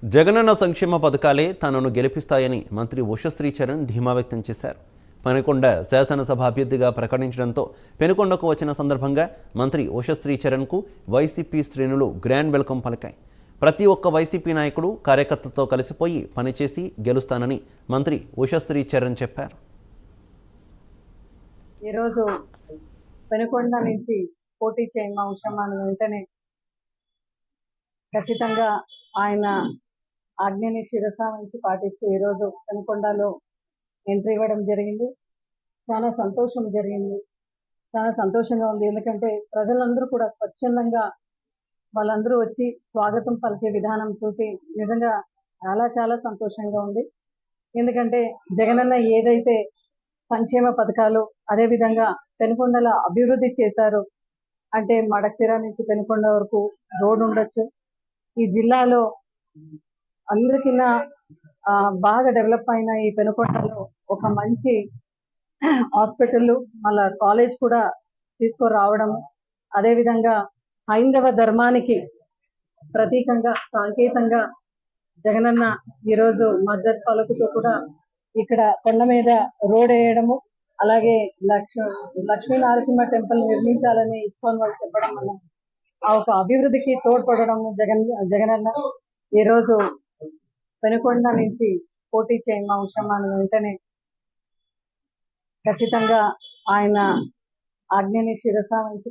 జగనన్న సంక్షేమ పథకాలే తనను గెలిపిస్తాయని మంత్రి ఉషశ్రీ చరణ్ ధీమా వ్యక్తం చేశారు. పెనుకొండ శాసనసభ అభ్యర్థిగా ప్రకటించడంతో పెనుకొండకు వచ్చిన సందర్భంగా మంత్రి ఉషశ్రీ చరణ్కు వైసీపీ శ్రేణులు గ్రాండ్ వెల్కమ్ పలికాయి. ప్రతి ఒక్క వైసీపీ నాయకుడు కార్యకర్తతో కలిసిపోయి పనిచేసి గెలుస్తానని మంత్రి ఉషశ్రీ చరణ్ చెప్పారు. ఈరోజు పెనుకొండ నుంచి పోటీ చేయడం అవసరమని వెంటనే ఖచ్చితంగా ఆయన ఆజ్ఞని శిరసావహించి పాటిస్తూ ఈరోజు పెనుకొండలో ఎంట్రీ ఇవ్వడం జరిగింది. చాలా సంతోషం జరిగింది, చాలా సంతోషంగా ఉంది. ఎందుకంటే ప్రజలందరూ కూడా స్వచ్ఛందంగా వాళ్ళందరూ వచ్చి స్వాగతం పలికే విధానం చూసి నిజంగా చాలా సంతోషంగా ఉంది. ఎందుకంటే జగనన్న ఏదైతే సంక్షేమ పథకాలు అదేవిధంగా పెనుకొండల అభివృద్ధి చేశారు అంటే మడకశిర నుంచి పెనుకొండ వరకు రోడ్ ఉండొచ్చు. ఈ జిల్లాలో అందరికన్నా బాగా డెవలప్ అయిన ఈ పెనుకొండలో ఒక మంచి హాస్పిటల్ మళ్ళా కాలేజ్ కూడా తీసుకురావడం, అదేవిధంగా హైందవ ధర్మానికి ప్రతీకంగా సాంకేతంగా జగనన్న ఈరోజు మద్దతు పలుకుతూ కూడా ఇక్కడ కొండ మీద రోడ్ వేయడము, అలాగే లక్ష్మీ నరసింహ టెంపుల్ నిర్మించాలని ఇస్కాన్ వాళ్ళు చెప్పడం వల్ల ఆ ఒక అభివృద్ధికి తోడ్పడడం జగనన్న ఈరోజు పెనుకొండ నుంచి పోటీ చేయడం అవసరమని వెంటనే ఖచ్చితంగా ఆయన ఆజ్ఞని శిరసావహించి